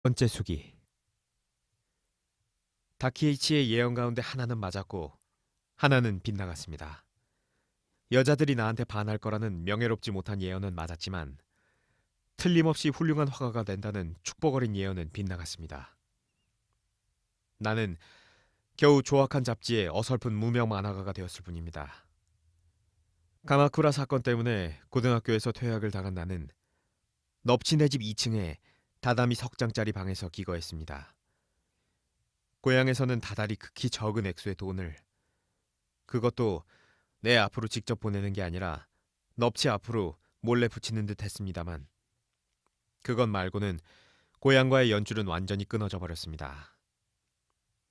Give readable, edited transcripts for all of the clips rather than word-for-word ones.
번째 수기. 다키에이치의 예언 가운데 하나는 맞았고 하나는 빗나갔습니다. 여자들이 나한테 반할 거라는 명예롭지 못한 예언은 맞았지만 틀림없이 훌륭한 화가가 된다는 축복 어린 예언은 빗나갔습니다. 나는 겨우 조악한 잡지의 어설픈 무명 만화가가 되었을 뿐입니다. 가마쿠라 사건 때문에 고등학교에서 퇴학을 당한 나는 넙치네 집 2층에 다다미 석장짜리 방에서 기거했습니다. 고향에서는 다달이 극히 적은 액수의 돈을, 그것도 내 앞으로 직접 보내는 게 아니라 넙치 앞으로 몰래 붙이는 듯 했습니다만 그것 말고는 고향과의 연줄은 완전히 끊어져 버렸습니다.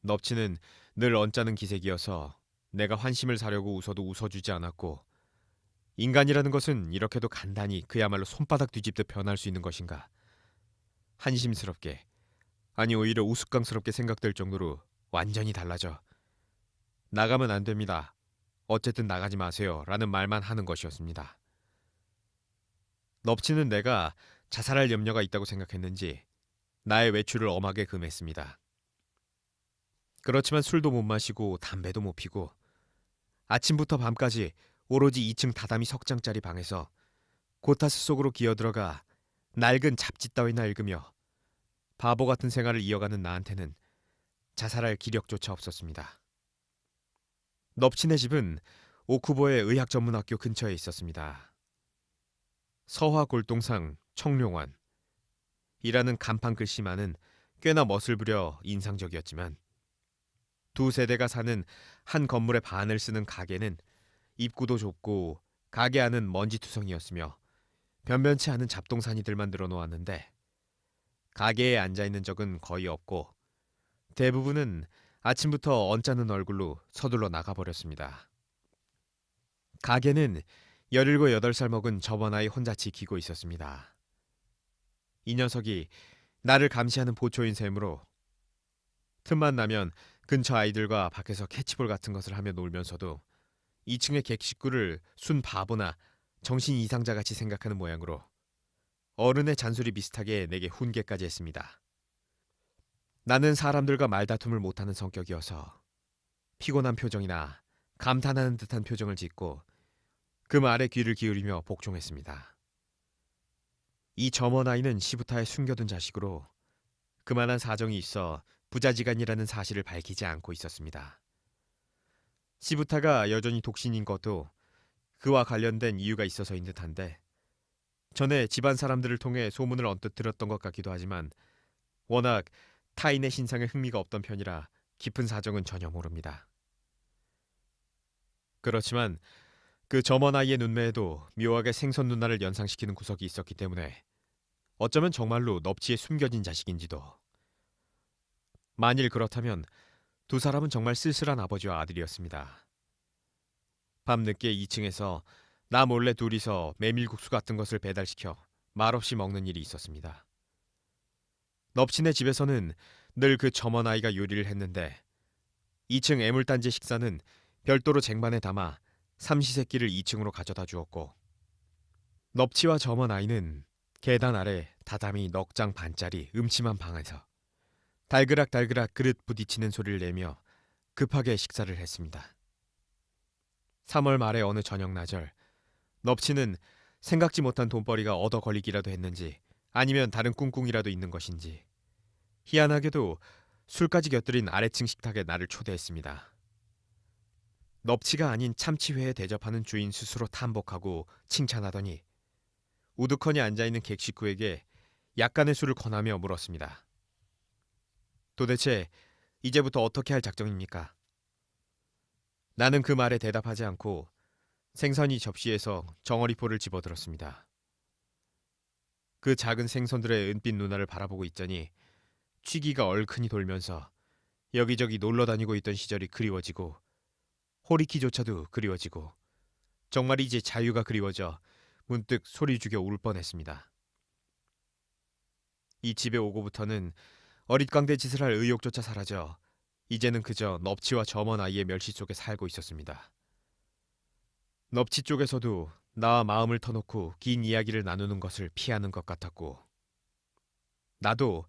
넙치는 늘 언짢은 기색이어서 내가 환심을 사려고 웃어도 웃어주지 않았고, 인간이라는 것은 이렇게도 간단히 그야말로 손바닥 뒤집듯 변할 수 있는 것인가, 한심스럽게, 아니 오히려 우스꽝스럽게 생각될 정도로 완전히 달라져 나가면 안 됩니다, 어쨌든 나가지 마세요 라는 말만 하는 것이었습니다. 넙치는 내가 자살할 염려가 있다고 생각했는지 나의 외출을 엄하게 금했습니다. 그렇지만 술도 못 마시고 담배도 못 피고 아침부터 밤까지 오로지 2층 다다미 석장짜리 방에서 고타스 속으로 기어들어가 낡은 잡지 따위나 읽으며 바보 같은 생활을 이어가는 나한테는 자살할 기력조차 없었습니다. 넙치네 집은 오쿠보의 의학전문학교 근처에 있었습니다. 서화골동상 청룡원이라는 간판 글씨만은 꽤나 멋을 부려 인상적이었지만 두 세대가 사는 한 건물의 반을 쓰는 가게는 입구도 좁고 가게 안은 먼지투성이었으며 변변치 않은 잡동사니들만 늘어놓았는데 가게에 앉아있는 적은 거의 없고 대부분은 아침부터 언짢은 얼굴로 서둘러 나가버렸습니다. 가게는 17, 8살 먹은 저번아이 혼자 지키고 있었습니다. 이 녀석이 나를 감시하는 보초인 셈으로 틈만 나면 근처 아이들과 밖에서 캐치볼 같은 것을 하며 놀면서도 2층의 객 식구를 순 바보나 정신 이상자 같이 생각하는 모양으로 어른의 잔소리 비슷하게 내게 훈계까지 했습니다. 나는 사람들과 말다툼을 못하는 성격이어서 피곤한 표정이나 감탄하는 듯한 표정을 짓고 그 말에 귀를 기울이며 복종했습니다. 이 점원 아이는 시부타에 숨겨둔 자식으로 그만한 사정이 있어 부자지간이라는 사실을 밝히지 않고 있었습니다. 시부타가 여전히 독신인 것도 그와 관련된 이유가 있어서인 듯한데 전에 집안 사람들을 통해 소문을 언뜻 들었던 것 같기도 하지만 워낙 타인의 신상에 흥미가 없던 편이라 깊은 사정은 전혀 모릅니다. 그렇지만 그 점원 아이의 눈매에도 묘하게 생선 누나를 연상시키는 구석이 있었기 때문에 어쩌면 정말로 넙치에 숨겨진 자식인지도. 만일 그렇다면 두 사람은 정말 쓸쓸한 아버지와 아들이었습니다. 밤늦게 2층에서 나 몰래 둘이서 메밀국수 같은 것을 배달시켜 말없이 먹는 일이 있었습니다. 넙치네 집에서는 늘 그 점원 아이가 요리를 했는데 2층 애물단지 식사는 별도로 쟁반에 담아 삼시세끼를 2층으로 가져다 주었고 넙치와 점원 아이는 계단 아래 다다미 넉 장 반짜리 음침한 방에서 달그락달그락 그릇 부딪히는 소리를 내며 급하게 식사를 했습니다. 3월 말의 어느 저녁나절 넙치는 생각지 못한 돈벌이가 얻어 걸리기라도 했는지 아니면 다른 꿍꿍이라도 있는 것인지 희한하게도 술까지 곁들인 아래층 식탁에 나를 초대했습니다. 넙치가 아닌 참치회에 대접하는 주인 스스로 탐복하고 칭찬하더니 우두커니 앉아있는 객 식구에게 약간의 술을 권하며 물었습니다. 도대체 이제부터 어떻게 할 작정입니까? 나는 그 말에 대답하지 않고 생선이 접시에서 정어리포를 집어들었습니다. 그 작은 생선들의 은빛 눈알을 바라보고 있자니 취기가 얼큰이 돌면서 여기저기 놀러 다니고 있던 시절이 그리워지고 호리키조차도 그리워지고 정말 이제 자유가 그리워져 문득 소리 죽여 울 뻔했습니다. 이 집에 오고부터는 어릿광대 짓을 할 의욕조차 사라져 이제는 그저 넙치와 점원 아이의 멸시 속에 살고 있었습니다. 넙치 쪽에서도 나와 마음을 터놓고 긴 이야기를 나누는 것을 피하는 것 같았고 나도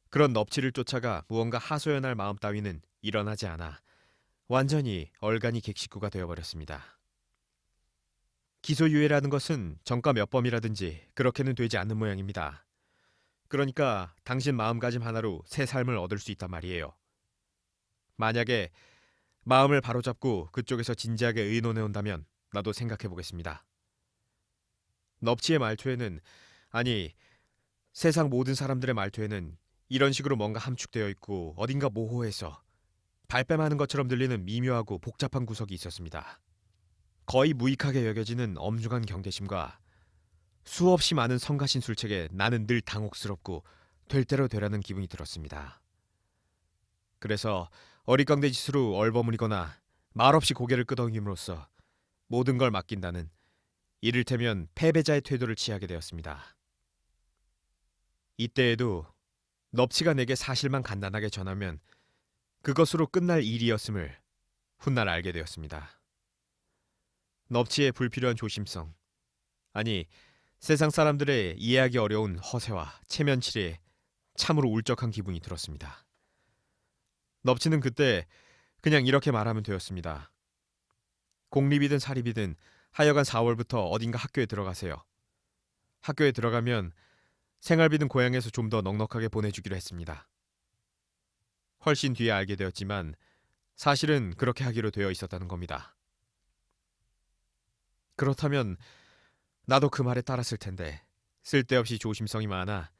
그런 넙치를 쫓아가 무언가 하소연할 마음 따위는 일어나지 않아 완전히 얼간이 객식구가 되어버렸습니다. 기소유예라는 것은 정가 몇 범이라든지 그렇게는 되지 않는 모양입니다. 그러니까 당신 마음가짐 하나로 새 삶을 얻을 수 있단 말이에요. 만약에 마음을 바로잡고 그쪽에서 진지하게 의논해 온다면 나도 생각해 보겠습니다. 넙치의 말투에는, 아니 세상 모든 사람들의 말투에는 이런 식으로 뭔가 함축되어 있고 어딘가 모호해서 발뺌하는 것처럼 들리는 미묘하고 복잡한 구석이 있었습니다. 거의 무익하게 여겨지는 엄중한 경계심과 수없이 많은 성가신술책에 나는 늘 당혹스럽고 될 대로 되라는 기분이 들었습니다. 그래서 어리광대 짓으로 얼버무리거나 말없이 고개를 끄덕임으로써 모든 걸 맡긴다는 이를테면 패배자의 태도를 취하게 되었습니다. 이때에도 넙치가 내게 사실만 간단하게 전하면 그것으로 끝날 일이었음을 훗날 알게 되었습니다. 넙치의 불필요한 조심성, 아니 세상 사람들의 이해하기 어려운 허세와 체면치레에 참으로 울적한 기분이 들었습니다. 넙치는 그때 그냥 이렇게 말하면 되었습니다. 공립이든 사립이든 하여간 4월부터 어딘가 학교에 들어가세요. 학교에 들어가면 생활비는 고향에서 좀 더 넉넉하게 보내주기로 했습니다. 훨씬 뒤에 알게 되었지만 사실은 그렇게 하기로 되어 있었다는 겁니다. 그렇다면 나도 그 말에 따랐을 텐데 쓸데없이 조심성이 많아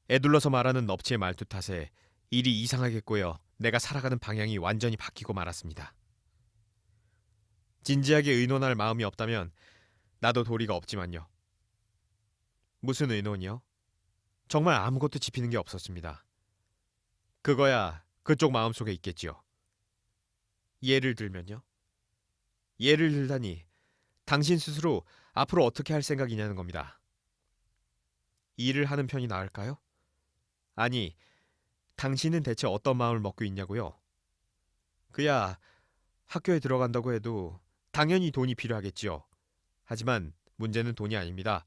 애둘러서 말하는 넙치의 말투 탓에 일이 이상하게 꼬여 내가 살아가는 방향이 완전히 바뀌고 말았습니다. 진지하게 의논할 마음이 없다면 나도 도리가 없지만요. 무슨 의논이요? 정말 아무것도 짚히는 게 없었습니다. 그거야 그쪽 마음속에 있겠지요. 예를 들면요. 예를 들다니 당신 스스로 앞으로 어떻게 할 생각이냐는 겁니다. 일을 하는 편이 나을까요? 아니, 당신은 대체 어떤 마음을 먹고 있냐고요? 그야 학교에 들어간다고 해도 당연히 돈이 필요하겠지요. 하지만 문제는 돈이 아닙니다.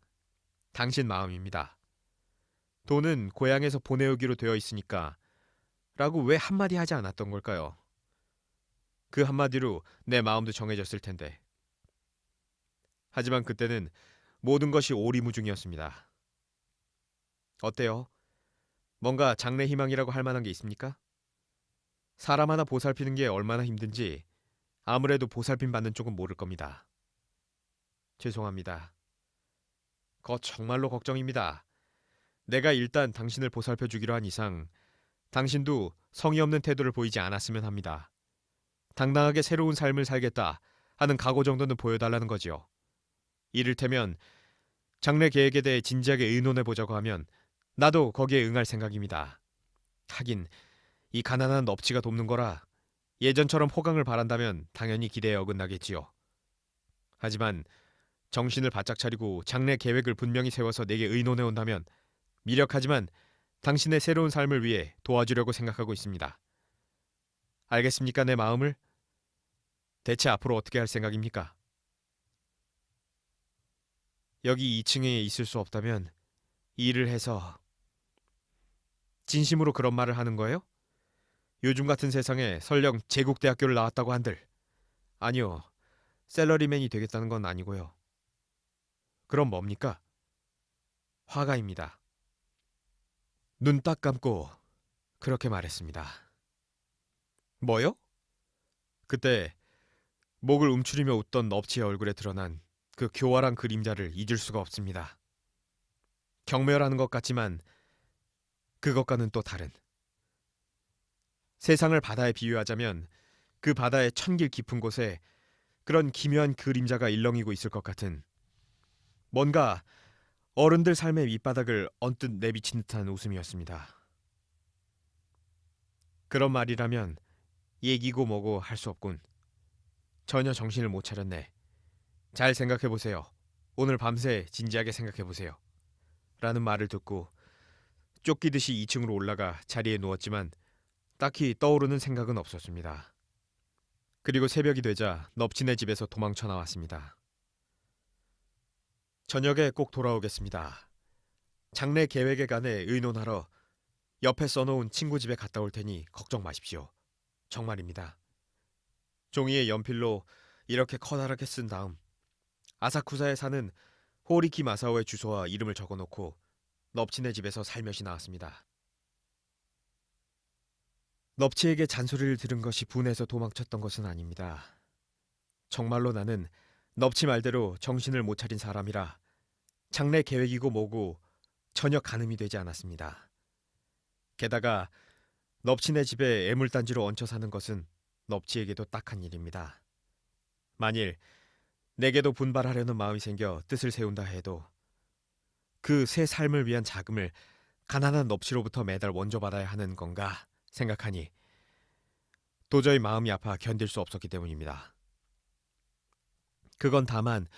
당신 마음입니다. 돈은 고향에서 보내오기로 되어 있으니까 라고 왜 한마디 하지 않았던 걸까요? 그 한마디로 내 마음도 정해졌을 텐데. 하지만 그때는 모든 것이 오리무중이었습니다. 어때요? 뭔가 장래 희망이라고 할 만한 게 있습니까? 사람 하나 보살피는 게 얼마나 힘든지 아무래도 보살핌 받는 쪽은 모를 겁니다. 죄송합니다. 그거 정말로 걱정입니다. 내가 일단 당신을 보살펴 주기로 한 이상 당신도 성의 없는 태도를 보이지 않았으면 합니다. 당당하게 새로운 삶을 살겠다 하는 각오 정도는 보여달라는 거지요. 이를테면 장래 계획에 대해 진지하게 의논해 보자고 하면 나도 거기에 응할 생각입니다. 하긴 이 가난한 넙치가 돕는 거라 예전처럼 호강을 바란다면 당연히 기대에 어긋나겠지요. 하지만 정신을 바짝 차리고 장래 계획을 분명히 세워서 내게 의논해 온다면 미력하지만 당신의 새로운 삶을 위해 도와주려고 생각하고 있습니다. 알겠습니까, 내 마음을? 대체 앞으로 어떻게 할 생각입니까? 여기 2층에 있을 수 없다면 일을 해서 진심으로 그런 말을 하는 거예요? 요즘 같은 세상에 설령 제국대학교를 나왔다고 한들 아니요, 샐러리맨이 되겠다는 건 아니고요. 그럼 뭡니까? 화가입니다. 눈 딱 감고 그렇게 말했습니다. 뭐요? 그때 목을 움츠리며 웃던 넙치의 얼굴에 드러난 그 교활한 그림자를 잊을 수가 없습니다. 경멸하는 것 같지만 그것과는 또 다른. 세상을 바다에 비유하자면 그 바다의 천길 깊은 곳에 그런 기묘한 그림자가 일렁이고 있을 것 같은, 뭔가 어른들 삶의 밑바닥을 언뜻 내비친 듯한 웃음이었습니다. 그런 말이라면 얘기고 뭐고 할 수 없군. 전혀 정신을 못 차렸네. 잘 생각해보세요. 오늘 밤새 진지하게 생각해보세요. 라는 말을 듣고 쫓기듯이 2층으로 올라가 자리에 누웠지만 딱히 떠오르는 생각은 없었습니다. 그리고 새벽이 되자 넙치네 집에서 도망쳐 나왔습니다. 저녁에 꼭 돌아오겠습니다. 장래 계획에 관해 의논하러 옆에 써놓은 친구 집에 갔다 올 테니 걱정 마십시오. 정말입니다. 종이에 연필로 이렇게 커다랗게 쓴 다음 아사쿠사에 사는 호리키 마사오의 주소와 이름을 적어놓고 넙치네 집에서 살며시 나왔습니다. 넙치에게 잔소리를 들은 것이 분해서 도망쳤던 것은 아닙니다. 정말로 나는 넙치 말대로 정신을 못 차린 사람이라 장래 계획이고 뭐고 전혀 가늠이 되지 않았습니다. 게다가 넙치네 집에 애물단지로 얹혀 사는 것은 넙치에게도 딱한 일입니다. 만일 내게도 분발하려는 마음이 생겨 뜻을 세운다 해도 그 새 삶을 위한 자금을 가난한 넙치로부터 매달 원조받아야 하는 건가 생각하니 도저히 마음이 아파 견딜 수 없었기 때문입니다. 그건 다만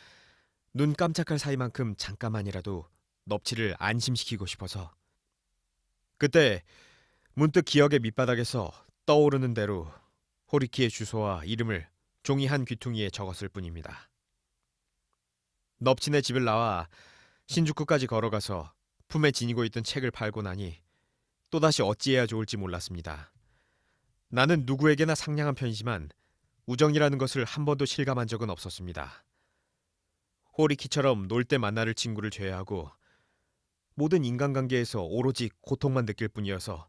눈 깜짝할 사이만큼 잠깐만이라도 넙치를 안심시키고 싶어서 그때 문득 기억의 밑바닥에서 떠오르는 대로 호리키의 주소와 이름을 종이 한 귀퉁이에 적었을 뿐입니다. 넙치네 집을 나와 신주쿠까지 걸어가서 품에 지니고 있던 책을 팔고 나니 또다시 어찌해야 좋을지 몰랐습니다. 나는 누구에게나 상냥한 편이지만 우정이라는 것을 한 번도 실감한 적은 없었습니다. 호리키처럼 놀 때 만나를 친구를 제외하고 모든 인간관계에서 오로지 고통만 느낄 뿐이어서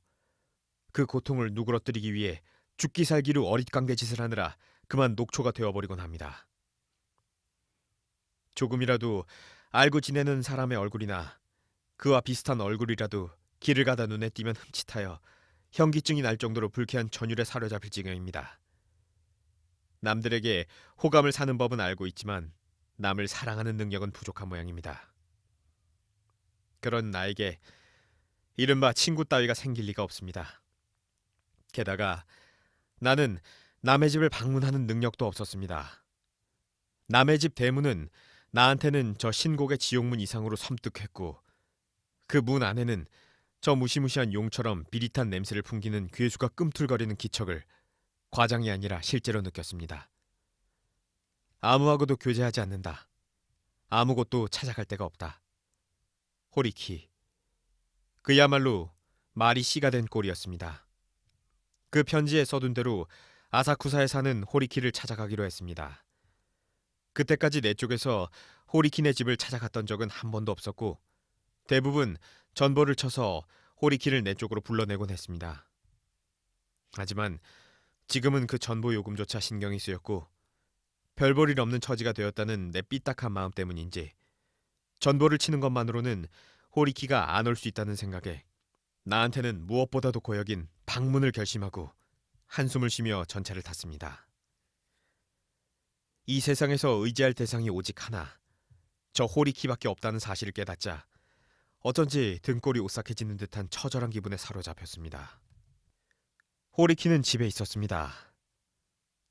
그 고통을 누그러뜨리기 위해 죽기 살기로 어릿광대 짓을 하느라 그만 녹초가 되어버리곤 합니다. 조금이라도 알고 지내는 사람의 얼굴이나 그와 비슷한 얼굴이라도 길을 가다 눈에 띄면 흠칫하여 현기증이 날 정도로 불쾌한 전율에 사로잡힐 지경입니다. 남들에게 호감을 사는 법은 알고 있지만 남을 사랑하는 능력은 부족한 모양입니다. 그런 나에게 이른바 친구 따위가 생길 리가 없습니다. 게다가 나는 남의 집을 방문하는 능력도 없었습니다. 남의 집 대문은 나한테는 저 신곡의 지옥문 이상으로 섬뜩했고 그 문 안에는 저 무시무시한 용처럼 비릿한 냄새를 풍기는 괴수가 꿈틀거리는 기척을 과장이 아니라 실제로 느꼈습니다. 아무하고도 교제하지 않는다. 아무 곳도 찾아갈 데가 없다. 호리키. 그야말로 말이 씨가 된 꼴이었습니다. 그 편지에 써둔 대로 아사쿠사에 사는 호리키를 찾아가기로 했습니다. 그때까지 내 쪽에서 호리키네 집을 찾아갔던 적은 한 번도 없었고 대부분 전보를 쳐서 호리키를 내 쪽으로 불러내곤 했습니다. 하지만 지금은 그 전보 요금조차 신경이 쓰였고 별 볼 일 없는 처지가 되었다는 내 삐딱한 마음 때문인지 전보를 치는 것만으로는 호리키가 안 올 수 있다는 생각에 나한테는 무엇보다도 고역인 방문을 결심하고 한숨을 쉬며 전차를 탔습니다. 이 세상에서 의지할 대상이 오직 하나, 저 호리키밖에 없다는 사실을 깨닫자 어쩐지 등골이 오싹해지는 듯한 처절한 기분에 사로잡혔습니다. 호리키는 집에 있었습니다.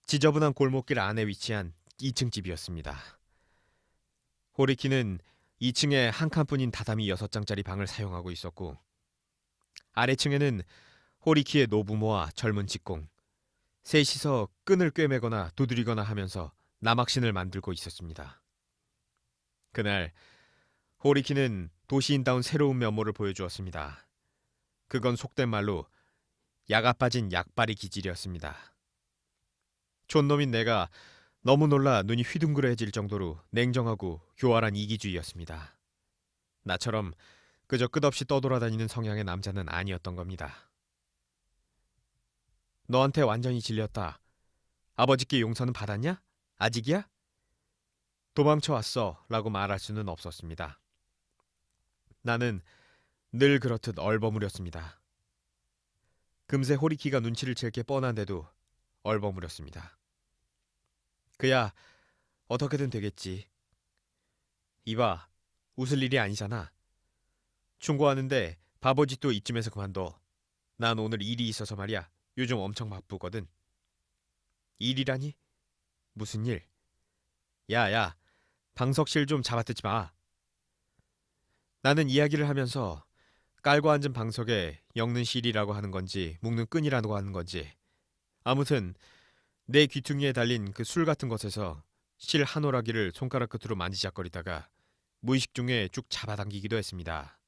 지저분한 골목길 안에 위치한 2층 집이었습니다. 호리키는 2층에 한 칸뿐인 다다미 6장짜리 방을 사용하고 있었고 아래층에는 호리키의 노부모와 젊은 직공, 셋이서 끈을 꿰매거나 두드리거나 하면서 남학신을 만들고 있었습니다. 그날 호리키는 도시인다운 새로운 면모를 보여주었습니다. 그건 속된 말로 야가 빠진 약발이 기질이었습니다. 촌놈인 내가 너무 놀라 눈이 휘둥그레질 정도로 냉정하고 교활한 이기주의였습니다. 나처럼 그저 끝없이 떠돌아다니는 성향의 남자는 아니었던 겁니다. 너한테 완전히 질렸다. 아버지께 용서는 받았냐? 아직이야? 도망쳐 왔어 라고 말할 수는 없었습니다. 나는 늘 그렇듯 얼버무렸습니다. 금세 호리키가 눈치를 챌 게 뻔한데도 얼버무렸습니다. 그야 어떻게든 되겠지. 이봐, 웃을 일이 아니잖아. 충고하는데 바보짓도 이쯤에서 그만둬. 난 오늘 일이 있어서 말이야. 요즘 엄청 바쁘거든. 일이라니? 무슨 일? 야야, 방석실 좀 잡아뜯지 마. 나는 이야기를 하면서 깔고 앉은 방석에 엮는 실이라고 하는 건지 묶는 끈이라고 하는 건지 아무튼 내 귀퉁이에 달린 그 술 같은 것에서 실 한 오라기를 손가락 끝으로 만지작거리다가 무의식 중에 쭉 잡아당기기도 했습니다.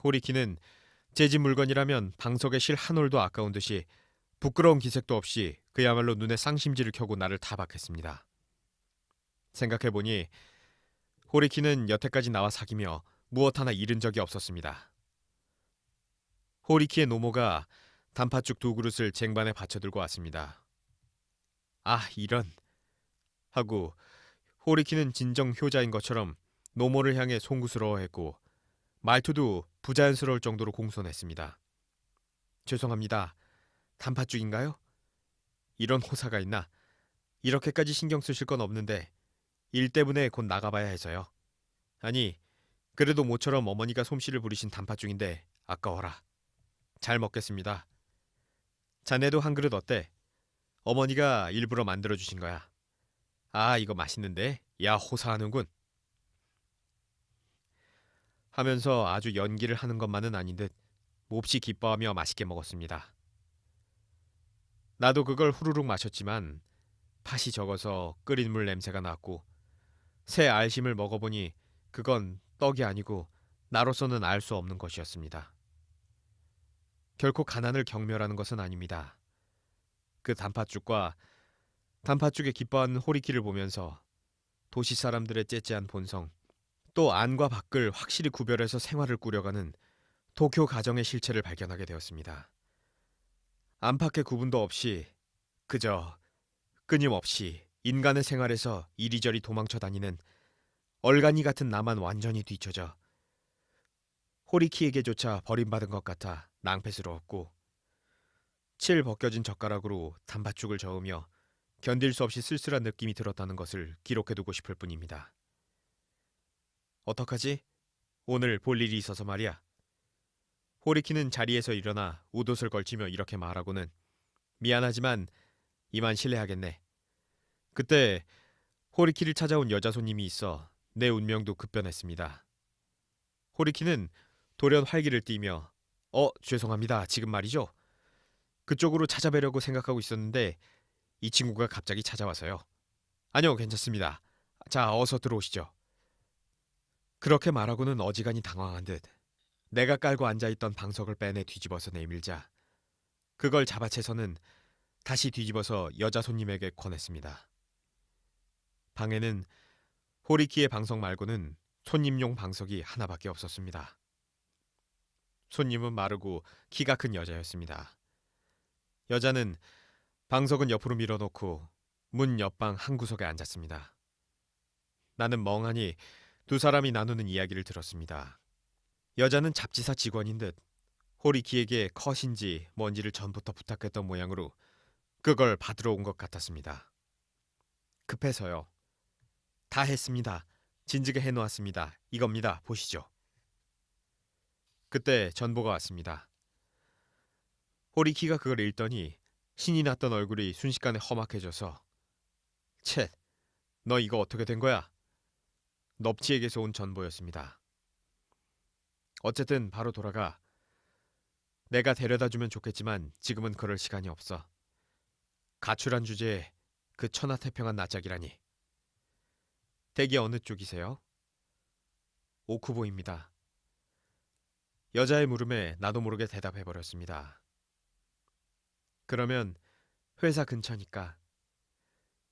호리키는 제 집 물건이라면 방석에 실 한 올도 아까운 듯이 부끄러운 기색도 없이 그야말로 눈에 쌍심지를 켜고 나를 타박했습니다. 생각해보니 호리키는 여태까지 나와 사귀며 무엇 하나 잃은 적이 없었습니다. 호리키의 노모가 단팥죽 2그릇을 쟁반에 받쳐들고 왔습니다. 아, 이런 하고 호리키는 진정 효자인 것처럼 노모를 향해 송구스러워했고 말투도 부자연스러울 정도로 공손했습니다. 죄송합니다. 단팥죽인가요? 이런 호사가 있나? 이렇게까지 신경 쓰실 건 없는데 일 때문에 곧 나가봐야 해서요. 아니, 그래도 모처럼 어머니가 솜씨를 부리신 단팥죽인데 아까워라. 잘 먹겠습니다. 자네도 한 그릇 어때? 어머니가 일부러 만들어주신 거야. 아, 이거 맛있는데? 야, 호사하는군. 하면서 아주 연기를 하는 것만은 아닌 듯 몹시 기뻐하며 맛있게 먹었습니다. 나도 그걸 후루룩 마셨지만 팥이 적어서 끓인 물 냄새가 났고 새 알심을 먹어보니 그건 떡이 아니고 나로서는 알 수 없는 것이었습니다. 결코 가난을 경멸하는 것은 아닙니다. 그 단팥죽과 단팥죽에 기뻐하는 호리키를 보면서 도시 사람들의 째째한 본성, 또 안과 밖을 확실히 구별해서 생활을 꾸려가는 도쿄 가정의 실체를 발견하게 되었습니다. 안팎의 구분도 없이 그저 끊임없이 인간의 생활에서 이리저리 도망쳐 다니는 얼간이 같은 나만 완전히 뒤처져 호리키에게조차 버림받은 것 같아 낭패스러웠고 칠 벗겨진 젓가락으로 단팥죽을 저으며 견딜 수 없이 쓸쓸한 느낌이 들었다는 것을 기록해두고 싶을 뿐입니다. 어떡하지? 오늘 볼 일이 있어서 말이야. 호리키는 자리에서 일어나 웃옷을 걸치며 이렇게 말하고는 미안하지만 이만 실례하겠네. 그때 호리키를 찾아온 여자 손님이 있어 내 운명도 급변했습니다. 호리키는 돌연 활기를 띠며 죄송합니다. 지금 말이죠. 그쪽으로 찾아뵈려고 생각하고 있었는데 이 친구가 갑자기 찾아와서요. 아니요, 괜찮습니다. 자, 어서 들어오시죠. 그렇게 말하고는 어지간히 당황한 듯 내가 깔고 앉아있던 방석을 빼내 뒤집어서 내밀자 그걸 잡아채서는 다시 뒤집어서 여자 손님에게 권했습니다. 방에는 호리키의 방석 말고는 손님용 방석이 하나밖에 없었습니다. 손님은 마르고 키가 큰 여자였습니다. 여자는 방석은 옆으로 밀어놓고 문 옆방 한 구석에 앉았습니다. 나는 멍하니 두 사람이 나누는 이야기를 들었습니다. 여자는 잡지사 직원인 듯 호리키에게 컷인지 뭔지를 전부터 부탁했던 모양으로 그걸 받으러 온 것 같았습니다. 급해서요. 다 했습니다. 진즉에 해놓았습니다. 이겁니다. 보시죠. 그때 전보가 왔습니다. 호리키가 그걸 읽더니 신이 났던 얼굴이 순식간에 험악해져서 쳇, 너 이거 어떻게 된 거야? 넙치에게서 온 전보였습니다. 어쨌든 바로 돌아가. 내가 데려다주면 좋겠지만 지금은 그럴 시간이 없어. 가출한 주제에 그 천하태평한 낯짝이라니. 댁이 어느 쪽이세요? 오쿠보입니다. 여자의 물음에 나도 모르게 대답해버렸습니다. 그러면 회사 근처니까.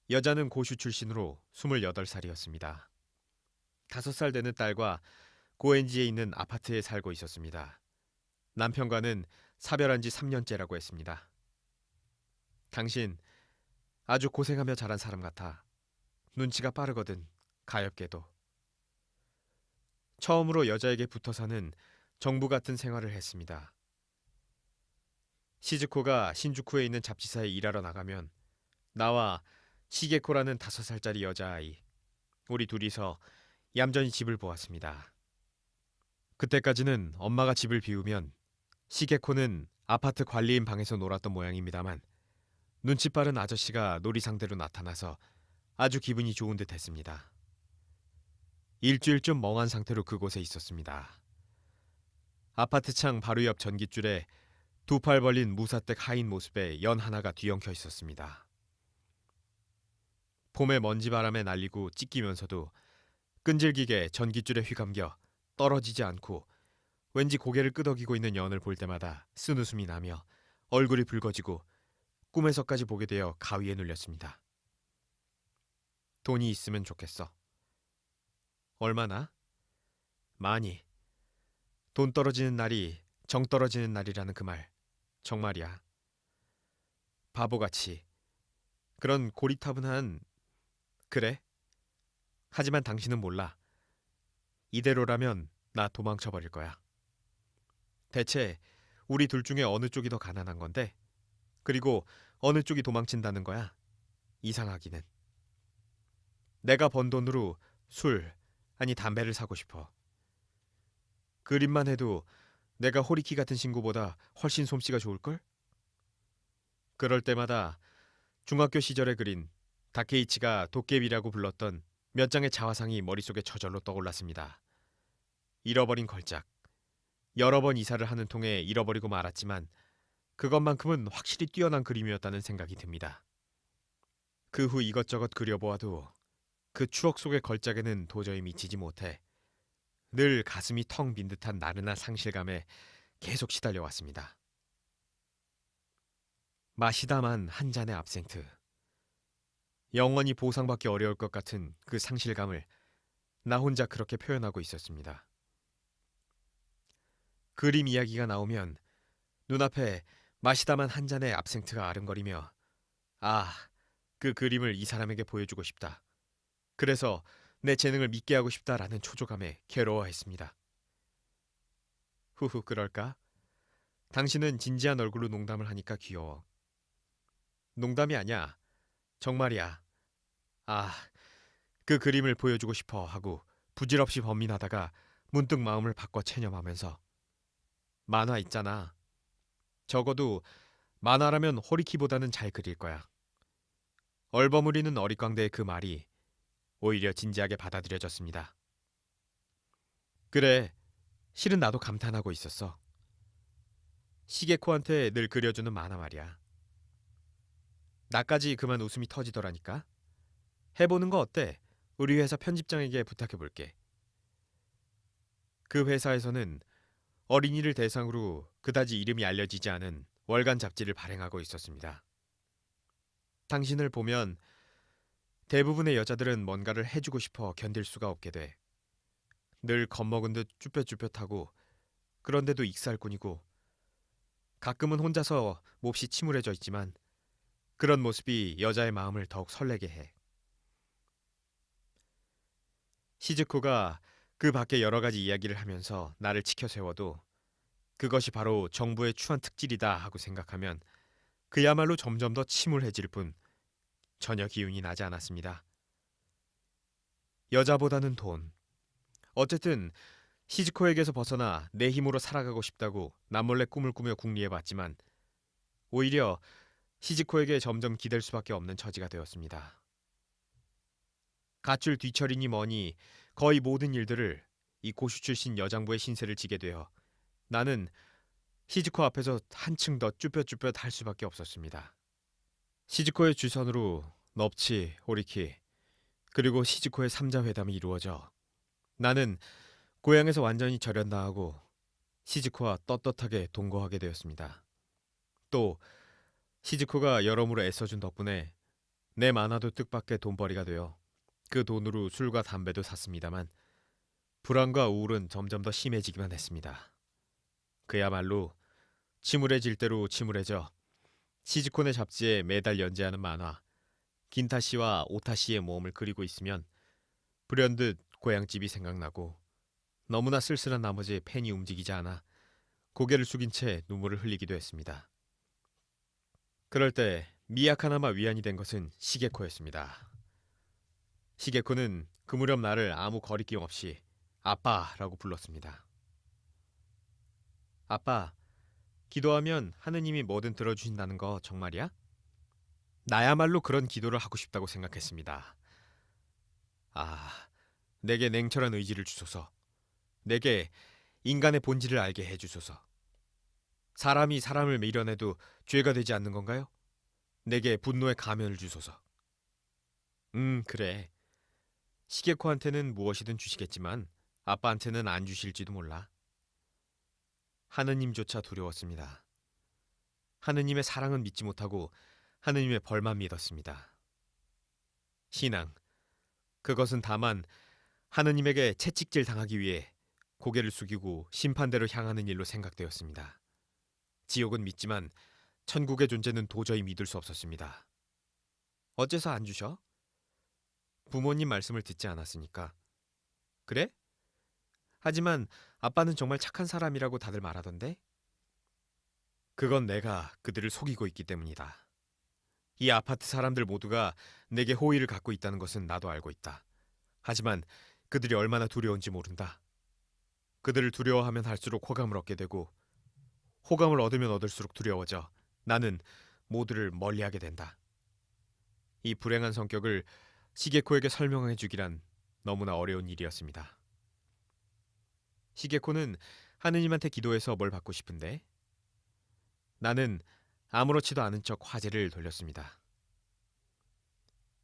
여자는 고슈 출신으로 28살이었습니다. 5살 되는 딸과 고엔지에 있는 아파트에 살고 있었습니다. 남편과는 사별한 지 3년째라고 했습니다. 당신 아주 고생하며 자란 사람 같아. 눈치가 빠르거든. 가엾게도. 처음으로 여자에게 붙어 사는 정부 같은 생활을 했습니다. 시즈코가 신주쿠에 있는 잡지사에 일하러 나가면 나와 시게코라는 5살짜리 여자아이, 우리 둘이서 얌전히 집을 보았습니다. 그때까지는 엄마가 집을 비우면 시게코는 아파트 관리인 방에서 놀았던 모양입니다만 눈치 빠른 아저씨가 놀이 상대로 나타나서 아주 기분이 좋은 듯 했습니다. 일주일쯤 멍한 상태로 그곳에 있었습니다. 아파트 창 바로 옆 전깃줄에 두 팔 벌린 무사댁 하인 모습의 연 하나가 뒤엉켜 있었습니다. 봄의 먼지바람에 날리고 찢기면서도 끈질기게 전깃줄에 휘감겨 떨어지지 않고 왠지 고개를 끄덕이고 있는 연을 볼 때마다 쓴웃음이 나며 얼굴이 붉어지고 꿈에서까지 보게 되어 가위에 눌렸습니다. 돈이 있으면 좋겠어. 얼마나? 많이. 돈 떨어지는 날이 정 떨어지는 날이라는 그 말. 정말이야. 바보같이. 그런 고리타분한 그래. 하지만 당신은 몰라. 이대로라면 나 도망쳐 버릴 거야. 대체 우리 둘 중에 어느 쪽이 더 가난한 건데? 그리고 어느 쪽이 도망친다는 거야? 이상하기는. 내가 번 돈으로 술, 아니 담배를 사고 싶어. 그림만 해도 내가 호리키 같은 친구보다 훨씬 솜씨가 좋을걸? 그럴 때마다 중학교 시절에 그린 다케이치가 도깨비라고 불렀던 몇 장의 자화상이 머릿속에 저절로 떠올랐습니다. 잃어버린 걸작. 여러 번 이사를 하는 통에 잃어버리고 말았지만 그것만큼은 확실히 뛰어난 그림이었다는 생각이 듭니다. 그 후 이것저것 그려보아도 그 추억 속의 걸작에는 도저히 미치지 못해 늘 가슴이 텅 빈 듯한 나른한 상실감에 계속 시달려왔습니다. 마시다만 한 잔의 압생트. 영원히 보상받기 어려울 것 같은 그 상실감을 나 혼자 그렇게 표현하고 있었습니다. 그림 이야기가 나오면 눈앞에 마시다만 한 잔의 압생트가 아른거리며 아, 그 그림을 이 사람에게 보여주고 싶다. 그래서 내 재능을 믿게 하고 싶다라는 초조감에 괴로워했습니다. 후후 그럴까? 당신은 진지한 얼굴로 농담을 하니까 귀여워. 농담이 아니야. 정말이야. 아, 그 그림을 보여주고 싶어 하고 부질없이 범민하다가 문득 마음을 바꿔 체념하면서 만화 있잖아. 적어도 만화라면 호리키보다는 잘 그릴 거야. 얼버무리는 어릿광대의 그 말이 오히려 진지하게 받아들여졌습니다. 그래, 실은 나도 감탄하고 있었어. 시게코한테 늘 그려주는 만화 말이야. 나까지 그만 웃음이 터지더라니까. 해보는 거 어때? 우리 회사 편집장에게 부탁해볼게. 그 회사에서는 어린이를 대상으로 그다지 이름이 알려지지 않은 월간 잡지를 발행하고 있었습니다. 당신을 보면 대부분의 여자들은 뭔가를 해주고 싶어 견딜 수가 없게 돼. 늘 겁먹은 듯 쭈뼛쭈뼛하고 그런데도 익살꾼이고 가끔은 혼자서 몹시 침울해져 있지만 그런 모습이 여자의 마음을 더욱 설레게 해. 시즈코가 그 밖에 여러 가지 이야기를 하면서 나를 치켜 세워도 그것이 바로 정부의 추한 특질이다 하고 생각하면 그야말로 점점 더 침울해질 뿐 전혀 기운이 나지 않았습니다. 여자보다는 돈. 어쨌든 시즈코에게서 벗어나 내 힘으로 살아가고 싶다고 남몰래 꿈을 꾸며 궁리해봤지만 오히려 시즈코에게 점점 기댈 수밖에 없는 처지가 되었습니다. 가출 뒤처리니 뭐니 거의 모든 일들을 이 고슈 출신 여장부의 신세를 지게 되어 나는 시즈코 앞에서 한층 더 쭈뼛쭈뼛 할 수밖에 없었습니다. 시즈코의 주선으로 넙치, 호리키, 그리고 시즈코의 삼자 회담이 이루어져 나는 고향에서 완전히 절연당하고 시즈코와 떳떳하게 동거하게 되었습니다. 또 시즈코가 여러모로 애써준 덕분에 내 만화도 뜻밖의 돈벌이가 되어 그 돈으로 술과 담배도 샀습니다만 불안과 우울은 점점 더 심해지기만 했습니다. 그야말로 침울해질 대로 침울해져 시즈코네 잡지에 매달 연재하는 만화 긴타씨와 오타씨의 모험을 그리고 있으면 불현듯 고향집이 생각나고 너무나 쓸쓸한 나머지 펜이 움직이지 않아 고개를 숙인 채 눈물을 흘리기도 했습니다. 그럴 때 미약하나마 위안이 된 것은 시게코였습니다. 시게코는 그 무렵 나를 아무 거리낌 없이 아빠라고 불렀습니다. 아빠, 기도하면 하느님이 뭐든 들어주신다는 거 정말이야? 나야말로 그런 기도를 하고 싶다고 생각했습니다. 아, 내게 냉철한 의지를 주소서. 내게 인간의 본질을 알게 해주소서. 사람이 사람을 밀어내도 죄가 되지 않는 건가요? 내게 분노의 가면을 주소서. 그래. 시게코한테는 무엇이든 주시겠지만 아빠한테는 안 주실지도 몰라. 하느님조차 두려웠습니다. 하느님의 사랑은 믿지 못하고 하느님의 벌만 믿었습니다. 신앙, 그것은 다만 하느님에게 채찍질 당하기 위해 고개를 숙이고 심판대로 향하는 일로 생각되었습니다. 지옥은 믿지만 천국의 존재는 도저히 믿을 수 없었습니다. 어째서 안 주셔? 부모님 말씀을 듣지 않았으니까. 그래? 하지만 아빠는 정말 착한 사람이라고 다들 말하던데? 그건 내가 그들을 속이고 있기 때문이다. 이 아파트 사람들 모두가 내게 호의를 갖고 있다는 것은 나도 알고 있다. 하지만 그들이 얼마나 두려운지 모른다. 그들을 두려워하면 할수록 호감을 얻게 되고 호감을 얻으면 얻을수록 두려워져 나는 모두를 멀리하게 된다. 이 불행한 성격을 시게코에게 설명해 주기란 너무나 어려운 일이었습니다. 시게코는 하느님한테 기도해서 뭘 받고 싶은데? 나는 아무렇지도 않은 척 화제를 돌렸습니다.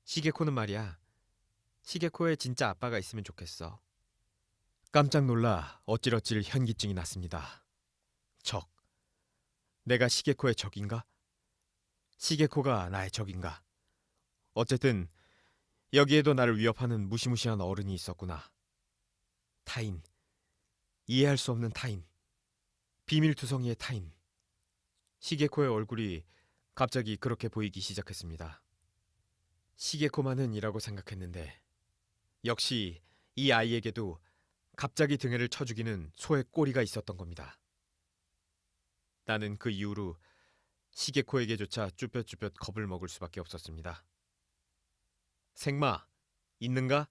시게코는 말이야. 시게코의 진짜 아빠가 있으면 좋겠어. 깜짝 놀라 어찔어찔 현기증이 났습니다. 적. 내가 시게코의 적인가? 시게코가 나의 적인가? 어쨌든 여기에도 나를 위협하는 무시무시한 어른이 있었구나. 타인. 이해할 수 없는 타인. 비밀투성이의 타인. 시게코의 얼굴이 갑자기 그렇게 보이기 시작했습니다. 시게코만은이라고 생각했는데 역시 이 아이에게도 갑자기 등에를 쳐 죽이는 소의 꼬리가 있었던 겁니다. 나는 그 이후로 시게코에게조차 쭈뼛쭈뼛 겁을 먹을 수밖에 없었습니다. 생마, 있는가?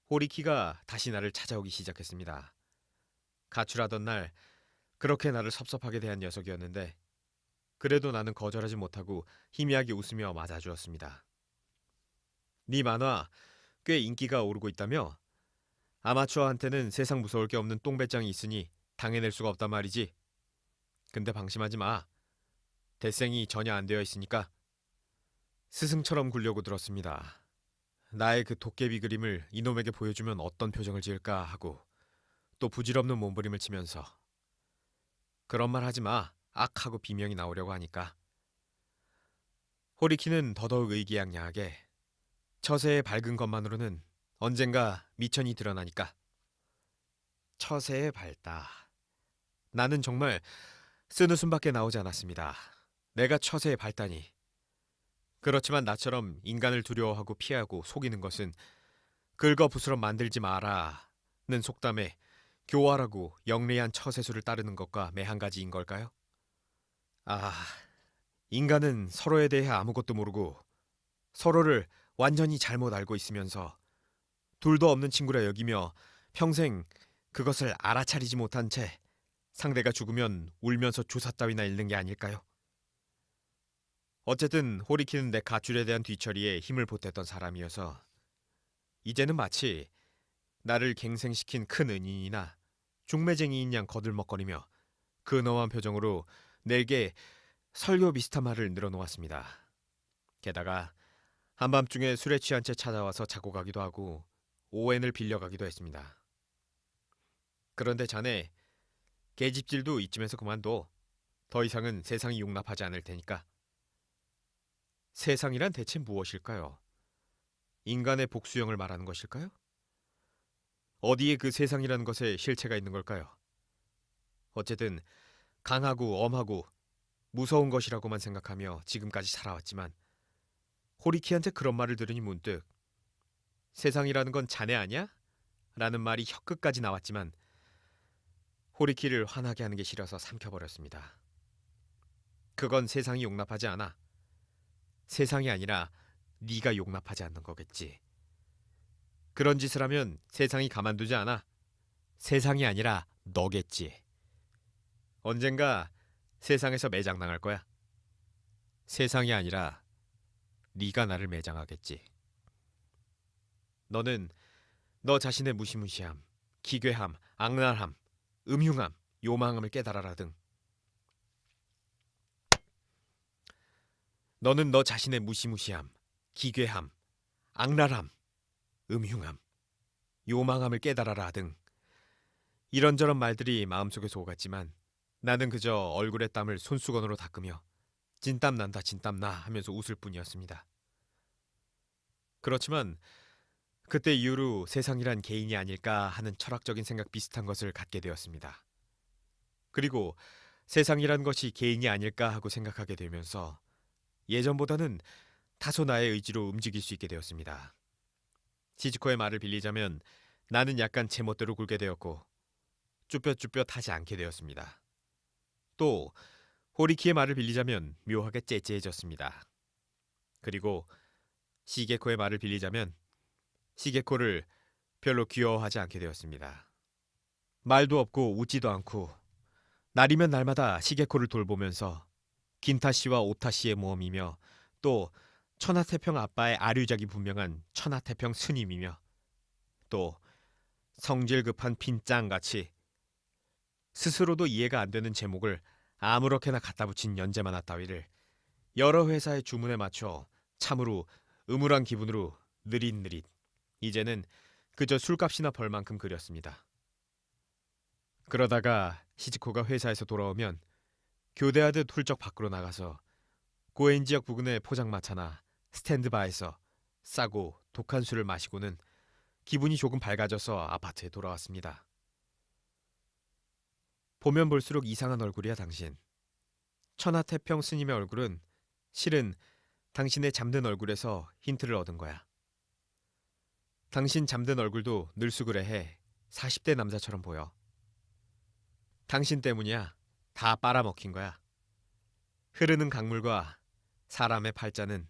호리키가 다시 나를 찾아오기 시작했습니다. 가출하던 날 그렇게 나를 섭섭하게 대한 녀석이었는데 그래도 나는 거절하지 못하고 희미하게 웃으며 맞아주었습니다. 네 만화 꽤 인기가 오르고 있다며? 아마추어한테는 세상 무서울 게 없는 똥배짱이 있으니 당해낼 수가 없단 말이지. 근데 방심하지 마. 대생이 전혀 안 되어 있으니까. 스승처럼 굴려고 들었습니다. 나의 그 도깨비 그림을 이놈에게 보여주면 어떤 표정을 지을까 하고 또 부질없는 몸부림을 치면서 그런 말 하지 마. 악 하고 비명이 나오려고 하니까. 호리키는 더더욱 의기양양하게 처세에 밝은 것만으로는 언젠가 미천이 드러나니까. 처세에 밝다. 나는 정말 쓰는 숨밖에 나오지 않았습니다. 내가 처세에 밝다니. 그렇지만 나처럼 인간을 두려워하고 피하고 속이는 것은 긁어부스럼 만들지 마라는 속담에 교활하고 영리한 처세술을 따르는 것과 매한가지인 걸까요? 아, 인간은 서로에 대해 아무것도 모르고 서로를 완전히 잘못 알고 있으면서 둘도 없는 친구라 여기며 평생 그것을 알아차리지 못한 채 상대가 죽으면 울면서 주사 따위나 잃는 게 아닐까요? 어쨌든 호리키는 내 가출에 대한 뒤처리에 힘을 보탰던 사람이어서 이제는 마치 나를 갱생시킨 큰 은인이나 중매쟁이인 양 거들먹거리며 근엄한 표정으로 내게 설교 비슷한 말을 늘어놓았습니다. 게다가 한밤중에 술에 취한 채 찾아와서 자고 가기도 하고 오웬을 빌려가기도 했습니다. 그런데 자네 계집질도 이쯤에서 그만둬. 더 이상은 세상이 용납하지 않을 테니까. 세상이란 대체 무엇일까요? 인간의 복수형을 말하는 것일까요? 어디에 그 세상이라는 것에 실체가 있는 걸까요? 어쨌든 강하고 엄하고 무서운 것이라고만 생각하며 지금까지 살아왔지만 호리키한테 그런 말을 들으니 문득 세상이라는 건 자네 아니야? 라는 말이 혀끝까지 나왔지만 호리키를 화나게 하는 게 싫어서 삼켜버렸습니다. 그건 세상이 용납하지 않아. 세상이 아니라 네가 용납하지 않는 거겠지. 그런 짓을 하면 세상이 가만두지 않아. 세상이 아니라 너겠지. 언젠가 세상에서 매장당할 거야. 세상이 아니라 네가 나를 매장하겠지. 너는 너 자신의 무시무시함, 기괴함, 악랄함, 음흉함, 요망함을 깨달아라 등. 너는 너 자신의 무시무시함, 기괴함, 악랄함, 음흉함, 요망함을 깨달아라 등 이런저런 말들이 마음속에서 오갔지만 나는 그저 얼굴의 땀을 손수건으로 닦으며 진땀 난다 진땀 나 하면서 웃을 뿐이었습니다. 그렇지만 그때 이후로 세상이란 개인이 아닐까 하는 철학적인 생각 비슷한 것을 갖게 되었습니다. 그리고 세상이란 것이 개인이 아닐까 하고 생각하게 되면서 예전보다는 다소 나의 의지로 움직일 수 있게 되었습니다. 시즈코의 말을 빌리자면 나는 약간 제멋대로 굴게 되었고 쭈뼛쭈뼛 하지 않게 되었습니다. 또 호리키의 말을 빌리자면 묘하게 째째해졌습니다. 그리고 시게코의 말을 빌리자면 시게코를 별로 귀여워하지 않게 되었습니다. 말도 없고 웃지도 않고 날이면 날마다 시게코를 돌보면서 긴타씨와 오타씨의 모험이며 또 천하태평 아빠의 아류작이 분명한 천하태평 스님이며 또 성질 급한 빈짱같이 스스로도 이해가 안 되는 제목을 아무렇게나 갖다 붙인 연재만화 따위를 여러 회사의 주문에 맞춰 참으로 음울한 기분으로 느릿느릿 이제는 그저 술값이나 벌 만큼 그렸습니다. 그러다가 시즈코가 회사에서 돌아오면 교대하듯 훌쩍 밖으로 나가서 고엔 지역 부근의 포장마차나 스탠드바에서 싸고 독한 술을 마시고는 기분이 조금 밝아져서 아파트에 돌아왔습니다. 보면 볼수록 이상한 얼굴이야 당신. 천하태평 스님의 얼굴은 실은 당신의 잠든 얼굴에서 힌트를 얻은 거야. 당신 잠든 얼굴도 늘수그레해 40대 남자처럼 보여. 당신 때문이야. 다 빨아먹힌 거야. 흐르는 강물과 사람의 팔자는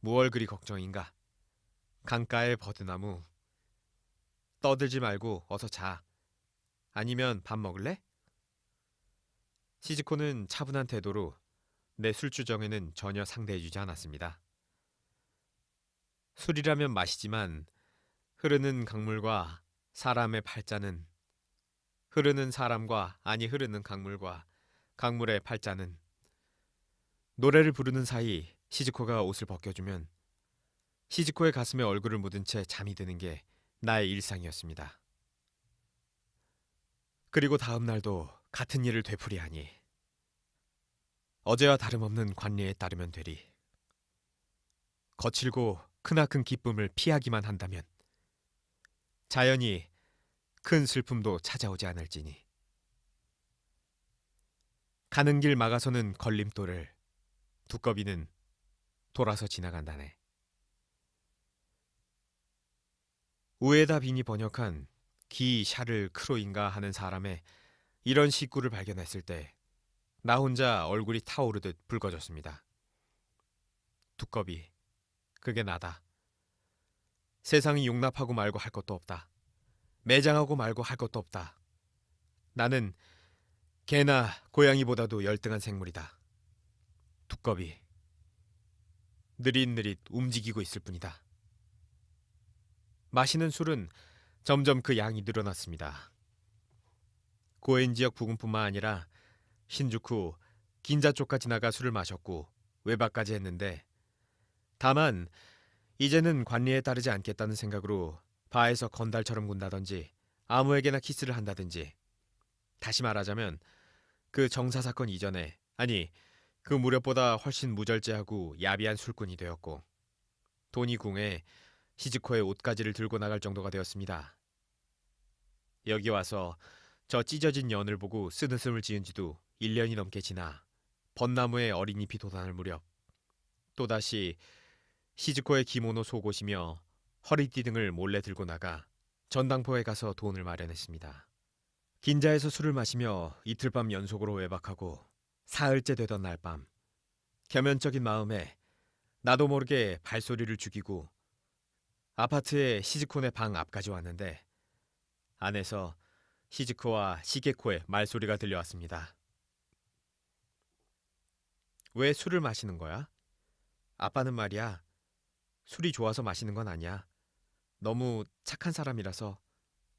무얼 그리 걱정인가. 강가의 버드나무. 떠들지 말고 어서 자. 아니면 밥 먹을래? 시즈코는 차분한 태도로 내 술주정에는 전혀 상대해주지 않았습니다. 술이라면 마시지만 흐르는 강물과 사람의 팔자는 흐르는 사람과 아니 흐르는 강물과 강물의 팔자는 노래를 부르는 사이 시즈코가 옷을 벗겨주면 시즈코의 가슴에 얼굴을 묻은 채 잠이 드는 게 나의 일상이었습니다. 그리고 다음 날도 같은 일을 되풀이하니 어제와 다름없는 관리에 따르면 되리. 거칠고 크나큰 기쁨을 피하기만 한다면 자연히 큰 슬픔도 찾아오지 않을지니. 가는 길 막아서는 걸림돌을 두꺼비는 돌아서 지나간다네. 우에다 빈이 번역한 기 샤를 크로인가 하는 사람의 이런 시구를 발견했을 때 나 혼자 얼굴이 타오르듯 붉어졌습니다. 두꺼비, 그게 나다. 세상이 용납하고 말고 할 것도 없다. 매장하고 말고 할 것도 없다. 나는 개나 고양이보다도 열등한 생물이다. 두꺼비, 느릿느릿 움직이고 있을 뿐이다. 마시는 술은 점점 그 양이 늘어났습니다. 고엔 지역 부근뿐만 아니라 신주쿠, 긴자 쪽까지 나가 술을 마셨고 외박까지 했는데 다만 이제는 관리에 따르지 않겠다는 생각으로 바에서 건달처럼 군다든지 아무에게나 키스를 한다든지 다시 말하자면 그 정사사건 이전에 아니 그 무렵보다 훨씬 무절제하고 야비한 술꾼이 되었고 돈이 궁해 시즈코의 옷가지를 들고 나갈 정도가 되었습니다. 여기 와서 저 찢어진 연을 보고 쓰느씀을 지은 지도 1년이 넘게 지나 벚나무에 어린 잎이 돋아날 무렵 또다시 시즈코의 기모노 속옷이며 허리띠 등을 몰래 들고 나가 전당포에 가서 돈을 마련했습니다. 긴자에서 술을 마시며 이틀 밤 연속으로 외박하고 사흘째 되던 날 밤 겸연적인 마음에 나도 모르게 발소리를 죽이고 아파트에 시즈코네 방 앞까지 왔는데 안에서 시즈코와 시게코의 말소리가 들려왔습니다. 왜 술을 마시는 거야? 아빠는 말이야. 술이 좋아서 마시는 건 아니야. 너무 착한 사람이라서.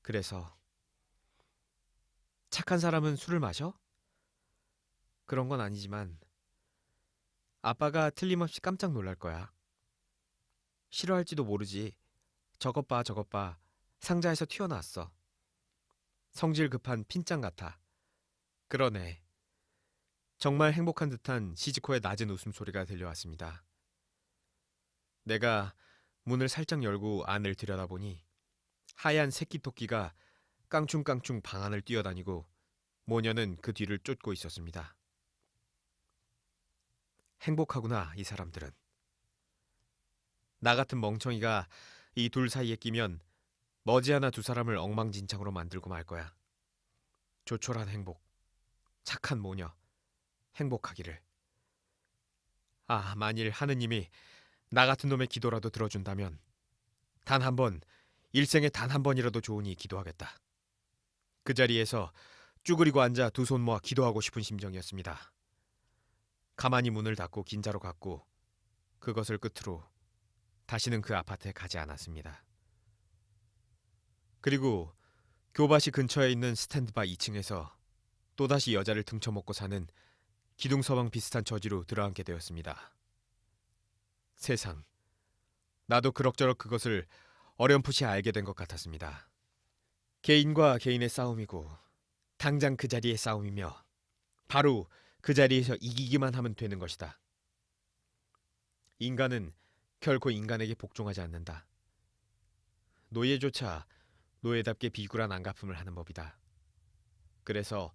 그래서. 착한 사람은 술을 마셔? 그런 건 아니지만 아빠가 틀림없이 깜짝 놀랄 거야. 싫어할지도 모르지. 저것 봐, 저것 봐. 상자에서 튀어나왔어. 성질 급한 핀짱 같아. 그러네. 정말 행복한 듯한 시즈코의 낮은 웃음소리가 들려왔습니다. 내가 문을 살짝 열고 안을 들여다보니 하얀 새끼 토끼가 깡충깡충 방 안을 뛰어다니고 모녀는 그 뒤를 쫓고 있었습니다. 행복하구나, 이 사람들은. 나 같은 멍청이가 이 둘 사이에 끼면 머지않아 두 사람을 엉망진창으로 만들고 말 거야. 조촐한 행복, 착한 모녀, 행복하기를. 아, 만일 하느님이 나 같은 놈의 기도라도 들어준다면 단 한 번, 일생에 단 한 번이라도 좋으니 기도하겠다. 그 자리에서 쭈그리고 앉아 두 손 모아 기도하고 싶은 심정이었습니다. 가만히 문을 닫고 긴자로 갔고 그것을 끝으로 다시는 그 아파트에 가지 않았습니다. 그리고 교바시 근처에 있는 스탠드바 2층에서 또다시 여자를 등쳐먹고 사는 기둥서방 비슷한 처지로 들어앉게 되었습니다. 세상, 나도 그럭저럭 그것을 어렴풋이 알게 된 것 같았습니다. 개인과 개인의 싸움이고 당장 그 자리의 싸움이며 바로 그 자리에서 이기기만 하면 되는 것이다. 인간은 결코 인간에게 복종하지 않는다. 노예조차 노예답게 비굴한 안갚음을 하는 법이다. 그래서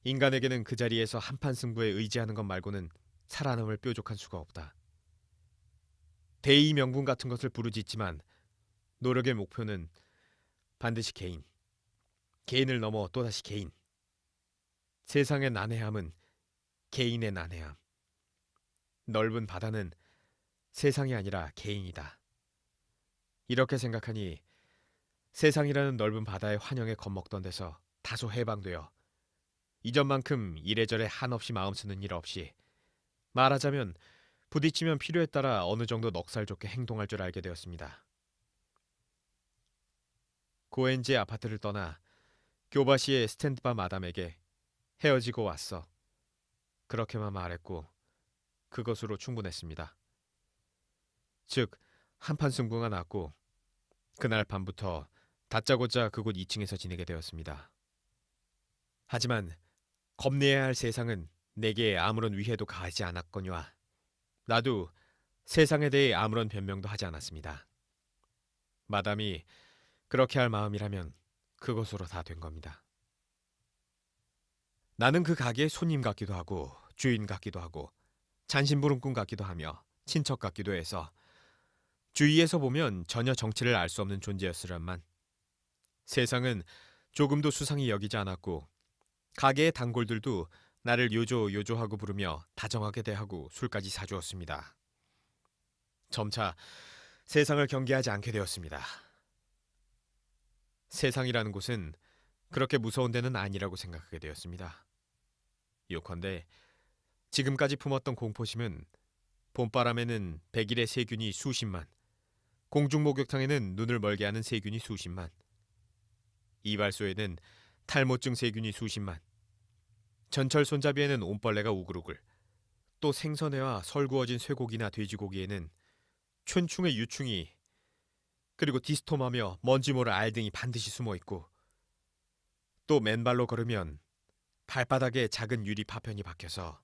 인간에게는 그 자리에서 한판 승부에 의지하는 것 말고는 살아남을 뾰족한 수가 없다. 대의 명분 같은 것을 부르짖지만 노력의 목표는 반드시 개인. 개인을 넘어 또다시 개인. 세상의 난해함은 개인의 난해함. 넓은 바다는 세상이 아니라 개인이다. 이렇게 생각하니 세상이라는 넓은 바다의 환영에 겁먹던 데서 다소 해방되어 이전만큼 이래저래 한없이 마음 쓰는 일 없이 말하자면 부딪히면 필요에 따라 어느 정도 넉살 좋게 행동할 줄 알게 되었습니다. 고엔지의 아파트를 떠나 교바시의 스탠드바 마담에게 헤어지고 왔어. 그렇게만 말했고 그것으로 충분했습니다. 즉 한판 승부가 났고 그날 밤부터 다짜고짜 그곳 2층에서 지내게 되었습니다. 하지만 겁내야 할 세상은 내게 아무런 위해도 가하지 않았거니와 나도 세상에 대해 아무런 변명도 하지 않았습니다. 마담이 그렇게 할 마음이라면 그것으로 다 된 겁니다. 나는 그 가게의 손님 같기도 하고 주인 같기도 하고 잔심부름꾼 같기도 하며 친척 같기도 해서 주위에서 보면 전혀 정체를 알 수 없는 존재였으련만 세상은 조금도 수상히 여기지 않았고 가게의 단골들도 나를 요조요조하고 부르며 다정하게 대하고 술까지 사주었습니다. 점차 세상을 경계하지 않게 되었습니다. 세상이라는 곳은 그렇게 무서운 데는 아니라고 생각하게 되었습니다. 요컨대 지금까지 품었던 공포심은 봄바람에는 백일의 세균이 수십만, 공중목욕탕에는 눈을 멀게 하는 세균이 수십만, 이발소에는 탈모증 세균이 수십만, 전철 손잡이에는 옴벌레가 우글우글, 또 생선회와 설구워진 쇠고기나 돼지고기에는 촌충의 유충이, 그리고 디스토마며 먼지 모를 알등이 반드시 숨어있고 또 맨발로 걸으면 발바닥에 작은 유리 파편이 박혀서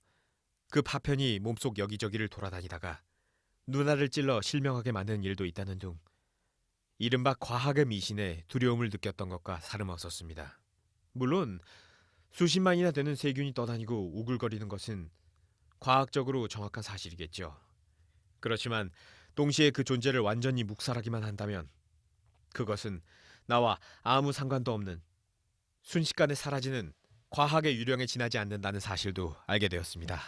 그 파편이 몸속 여기저기를 돌아다니다가 눈알을 찔러 실명하게 만드는 일도 있다는 둥 이른바 과학의 미신에 두려움을 느꼈던 것과 다름없었습니다. 물론 수십만이나 되는 세균이 떠다니고 우글거리는 것은 과학적으로 정확한 사실이겠죠. 그렇지만 동시에 그 존재를 완전히 묵살하기만 한다면 그것은 나와 아무 상관도 없는 순식간에 사라지는 과학의 유령에 지나지 않는다는 사실도 알게 되었습니다.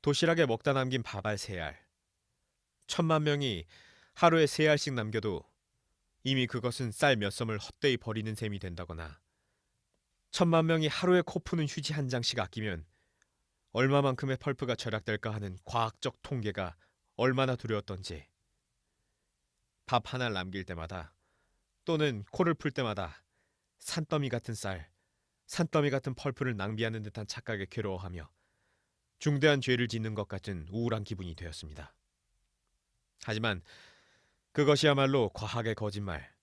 도시락에 먹다 남긴 밥알 3알. 1,000만 명이 하루에 3알씩 남겨도 이미 그것은 쌀 몇 섬을 헛되이 버리는 셈이 된다거나 1,000만 명이 하루에 코 푸는 휴지 한 장씩 아끼면 얼마만큼의 펄프가 절약될까 하는 과학적 통계가 얼마나 두려웠던지 밥 하나를 남길 때마다 또는 코를 풀 때마다 산더미 같은 쌀, 산더미 같은 펄프를 낭비하는 듯한 착각에 괴로워하며 중대한 죄를 짓는 것 같은 우울한 기분이 되었습니다. 하지만 그것이야말로 과학의 거짓말,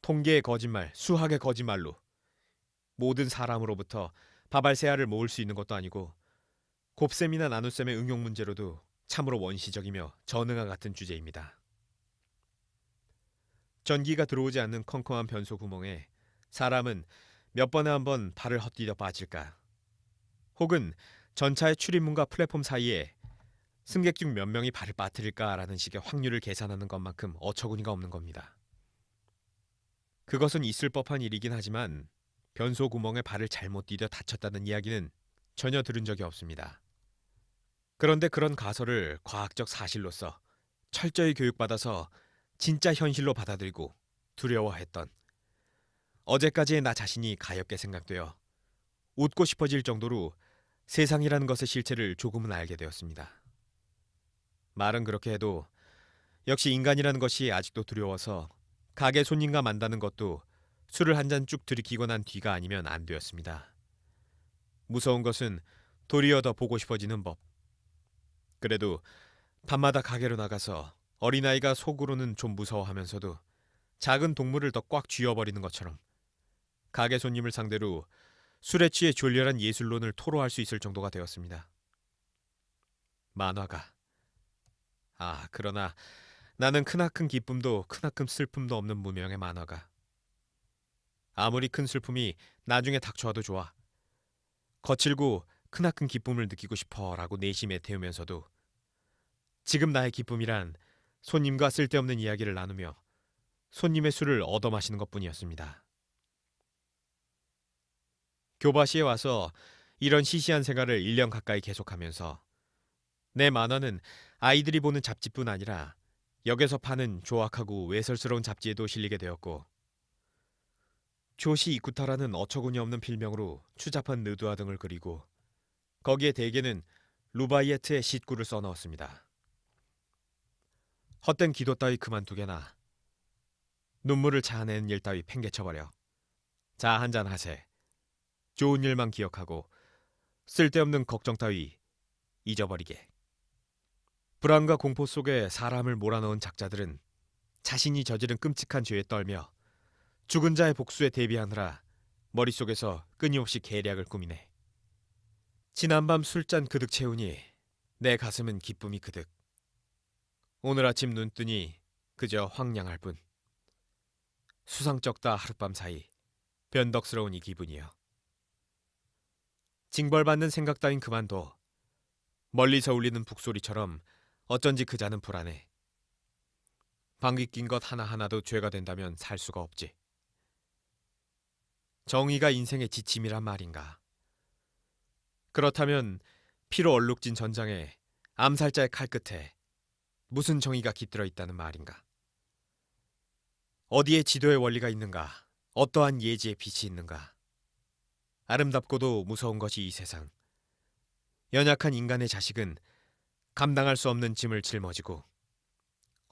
통계의 거짓말, 수학의 거짓말로 모든 사람으로부터 바발세아를 모을 수 있는 것도 아니고 곱셈이나 나눗셈의 응용 문제로도 참으로 원시적이며 전응과 같은 주제입니다. 전기가 들어오지 않는 컴컴한 변소 구멍에 사람은 몇 번에 한 번 발을 헛디뎌 빠질까? 혹은 전차의 출입문과 플랫폼 사이에 승객 중 몇 명이 발을 빠뜨릴까라는 식의 확률을 계산하는 것만큼 어처구니가 없는 겁니다. 그것은 있을 법한 일이긴 하지만 변소 구멍에 발을 잘못 디뎌 다쳤다는 이야기는 전혀 들은 적이 없습니다. 그런데 그런 가설을 과학적 사실로서 철저히 교육받아서 진짜 현실로 받아들이고 두려워했던 어제까지의 나 자신이 가엾게 생각되어 웃고 싶어질 정도로 세상이라는 것의 실체를 조금은 알게 되었습니다. 말은 그렇게 해도 역시 인간이라는 것이 아직도 두려워서 가게 손님과 만나는 것도 술을 한 잔 쭉 들이키고 난 뒤가 아니면 안 되었습니다. 무서운 것은 도리어 더 보고 싶어지는 법. 그래도 밤마다 가게로 나가서 어린아이가 속으로는 좀 무서워하면서도 작은 동물을 더 꽉 쥐어버리는 것처럼 가게 손님을 상대로 술에 취해 졸렬한 예술론을 토로할 수 있을 정도가 되었습니다. 만화가. 그러나 나는 크나큰 기쁨도 크나큰 슬픔도 없는 무명의 만화가. 아무리 큰 슬픔이 나중에 닥쳐와도 좋아. 거칠고 크나큰 기쁨을 느끼고 싶어라고 내심에 태우면서도 지금 나의 기쁨이란 손님과 쓸데없는 이야기를 나누며 손님의 술을 얻어 마시는 것뿐이었습니다. 교바시에 와서 이런 시시한 생활을 1년 가까이 계속하면서 내 만화는 아이들이 보는 잡지뿐 아니라 역에서 파는 조악하고 외설스러운 잡지에도 실리게 되었고 조시 이쿠타라는 어처구니 없는 필명으로 추잡한 느드화 등을 그리고 거기에 대개는 루바이에트의 시구를 써넣었습니다. 헛된 기도 따위 그만두게나 눈물을 자아내는 일 따위 팽개쳐버려. 자 한잔 하세. 좋은 일만 기억하고 쓸데없는 걱정 따위 잊어버리게. 불안과 공포 속에 사람을 몰아넣은 작자들은 자신이 저지른 끔찍한 죄에 떨며 죽은 자의 복수에 대비하느라 머릿속에서 끊임없이 계략을 꾸미네. 지난밤 술잔 그득 채우니 내 가슴은 기쁨이 그득. 오늘 아침 눈뜨니 그저 황량할 뿐. 수상쩍다 하룻밤 사이 변덕스러운 이 기분이여. 징벌받는 생각 따윈 그만둬. 멀리서 울리는 북소리처럼 어쩐지 그자는 불안해. 방귀 낀 것 하나하나도 죄가 된다면 살 수가 없지. 정의가 인생의 지침이란 말인가. 그렇다면 피로 얼룩진 전장에 암살자의 칼끝에 무슨 정의가 깃들어 있다는 말인가. 어디에 지도의 원리가 있는가. 어떠한 예지의 빛이 있는가. 아름답고도 무서운 것이 이 세상. 연약한 인간의 자식은 감당할 수 없는 짐을 짊어지고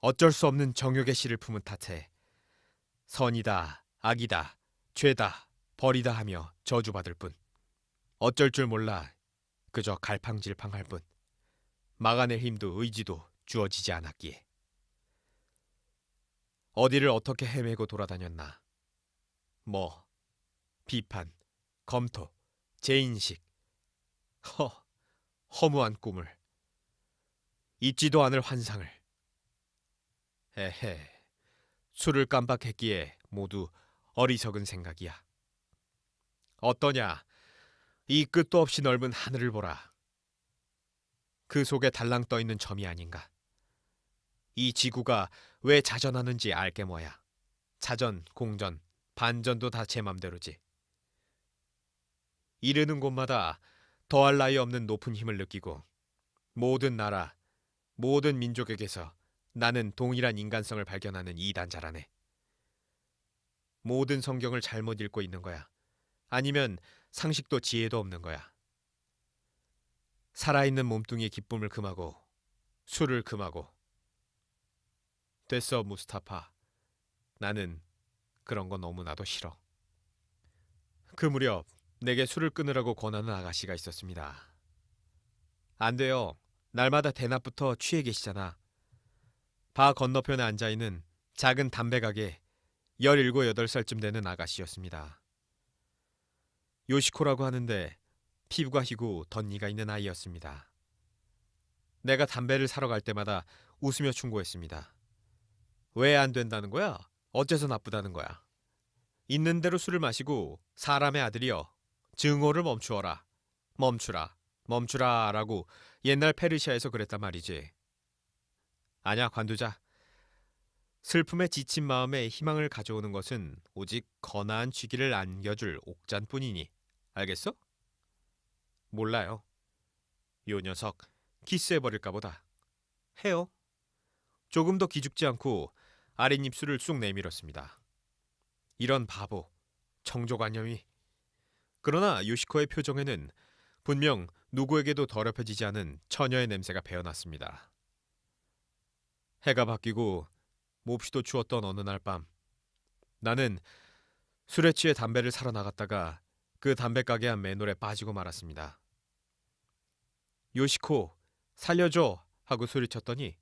어쩔 수 없는 정욕의 씨를 품은 탓에 선이다, 악이다, 죄다, 벌이다 하며 저주받을 뿐. 어쩔 줄 몰라 그저 갈팡질팡할 뿐. 막아낼 힘도 의지도 주어지지 않았기에. 어디를 어떻게 헤매고 돌아다녔나. 비판, 검토, 재인식. 허무한 꿈을. 잊지도 않을 환상을. 술을 깜빡했기에 모두 어리석은 생각이야. 어떠냐? 이 끝도 없이 넓은 하늘을 보라. 그 속에 달랑 떠있는 점이 아닌가. 이 지구가 왜 자전하는지 알게 뭐야. 자전, 공전, 반전도 다 제 맘대로지. 이르는 곳마다 더할 나위 없는 높은 힘을 느끼고 모든 나라, 모든 민족에게서 나는 동일한 인간성을 발견하는 이단자라네. 모든 성경을 잘못 읽고 있는 거야. 아니면 상식도 지혜도 없는 거야. 살아있는 몸뚱이의 기쁨을 금하고 술을 금하고. 됐어 무스타파. 나는 그런 거 너무나도 싫어. 그 무렵 내게 술을 끊으라고 권하는 아가씨가 있었습니다. 안 돼요. 날마다 대낮부터 취해 계시잖아. 바 건너편에 앉아있는 작은 담배 가게 17, 8살쯤 되는 아가씨였습니다. 요시코라고 하는데 피부가 희고 덧니가 있는 아이였습니다. 내가 담배를 사러 갈 때마다 웃으며 충고했습니다. 왜 안 된다는 거야? 어째서 나쁘다는 거야? 있는 대로 술을 마시고 사람의 아들이여 증오를 멈추어라. 멈추라. 멈추라 라고 옛날 페르시아에서 그랬단 말이지. 아냐 관두자. 슬픔에 지친 마음에 희망을 가져오는 것은 오직 거나한 취기를 안겨줄 옥잔뿐이니. 알겠어? 몰라요. 요 녀석 키스해버릴까 보다. 해요. 조금 더 기죽지 않고 아랫입술을 쑥 내밀었습니다. 이런 바보, 청조관념이. 그러나 요시코의 표정에는 분명 누구에게도 더럽혀지지 않은 처녀의 냄새가 배어났습니다. 해가 바뀌고 몹시도 추웠던 어느 날 밤, 나는 술에 취해 담배를 사러 나갔다가 그 담배가게 한 맨홀에 빠지고 말았습니다. 요시코, 살려줘! 하고 소리쳤더니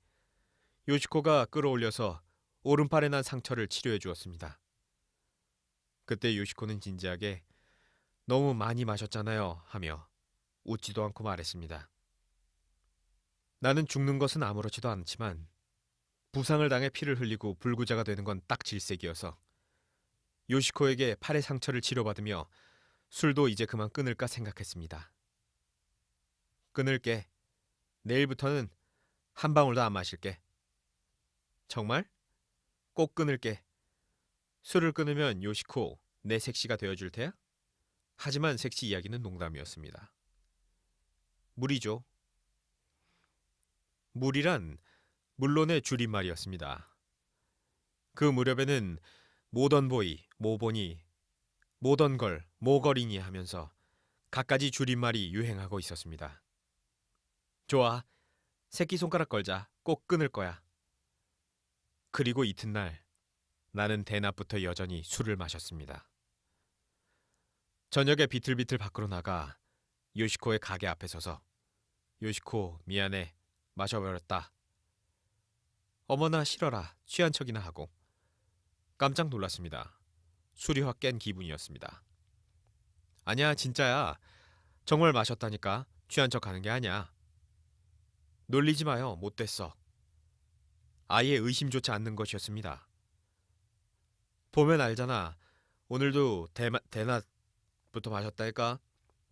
요시코가 끌어올려서 오른팔에 난 상처를 치료해 주었습니다. 그때 요시코는 진지하게 너무 많이 마셨잖아요 하며 웃지도 않고 말했습니다. 나는 죽는 것은 아무렇지도 않지만 부상을 당해 피를 흘리고 불구자가 되는 건 딱 질색이어서 요시코에게 팔의 상처를 치료받으며 술도 이제 그만 끊을까 생각했습니다. 끊을게. 내일부터는 한 방울도 안 마실게. 정말? 꼭 끊을게. 술을 끊으면 요시코 내 섹시가 되어줄 테야? 하지만 섹시 이야기는 농담이었습니다. 물이죠. 물이란 물론의 줄임말이었습니다. 그 무렵에는 모던보이, 모보니, 모던걸, 모걸이니 하면서 갖가지 줄임말이 유행하고 있었습니다. 좋아, 새끼손가락 걸자. 꼭 끊을 거야. 그리고 이튿날 나는 대낮부터 여전히 술을 마셨습니다. 저녁에 비틀비틀 밖으로 나가 요시코의 가게 앞에 서서 요시코 미안해 마셔버렸다. 어머나 싫어라 취한 척이나 하고 깜짝 놀랐습니다. 술이 확 깬 기분이었습니다. 아니야 진짜야. 정말 마셨다니까. 취한 척 하는 게 아니야. 놀리지 마요. 못됐어. 아예 의심조차 않는 것이었습니다. 보면 알잖아. 오늘도 대낮부터 마셨다니까.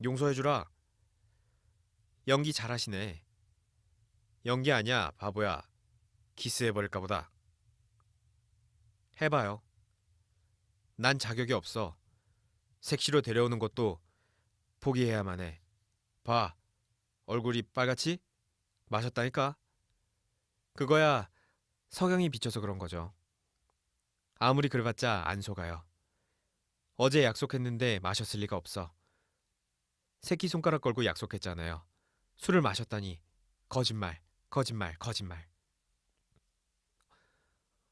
용서해주라. 연기 잘하시네. 연기 아니야 바보야. 키스해버릴까 보다. 해봐요. 난 자격이 없어. 섹시로 데려오는 것도 포기해야만 해. 봐. 얼굴이 빨갛지? 마셨다니까? 그거야 석양이 비쳐서 그런 거죠. 아무리 그래봤자 안 속아요. 어제 약속했는데 마셨을 리가 없어. 새끼손가락 걸고 약속했잖아요. 술을 마셨다니. 거짓말, 거짓말, 거짓말.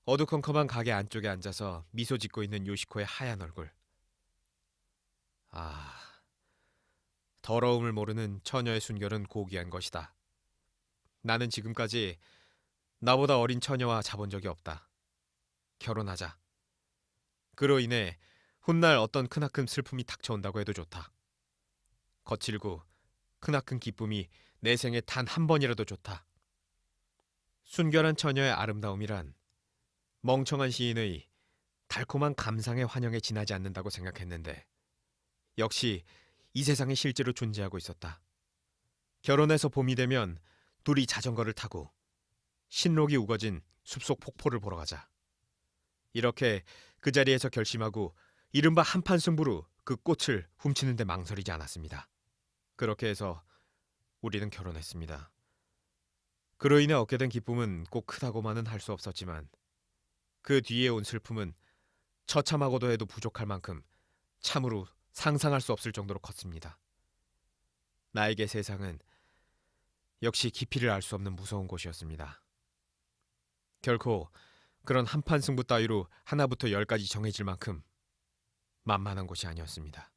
어두컴컴한 가게 안쪽에 앉아서 미소 짓고 있는 요시코의 하얀 얼굴. 아, 더러움을 모르는 처녀의 순결은 고귀한 것이다. 나는 지금까지 나보다 어린 처녀와 자본 적이 없다. 결혼하자. 그로 인해 훗날 어떤 크나큰 슬픔이 닥쳐온다고 해도 좋다. 거칠고 크나큰 기쁨이 내 생에 단 한 번이라도 좋다. 순결한 처녀의 아름다움이란 멍청한 시인의 달콤한 감상의 환영에 지나지 않는다고 생각했는데 역시 이 세상에 실제로 존재하고 있었다. 결혼해서 봄이 되면 둘이 자전거를 타고 신록이 우거진 숲속 폭포를 보러 가자. 이렇게 그 자리에서 결심하고 이른바 한판 승부로 그 꽃을 훔치는데 망설이지 않았습니다. 그렇게 해서 우리는 결혼했습니다. 그로 인해 얻게 된 기쁨은 꼭 크다고만은 할 수 없었지만 그 뒤에 온 슬픔은 처참하고도 해도 부족할 만큼 참으로 상상할 수 없을 정도로 컸습니다. 나에게 세상은 역시 깊이를 알 수 없는 무서운 곳이었습니다. 결코 그런 한판 승부 따위로 하나부터 열까지 정해질 만큼 만만한 곳이 아니었습니다.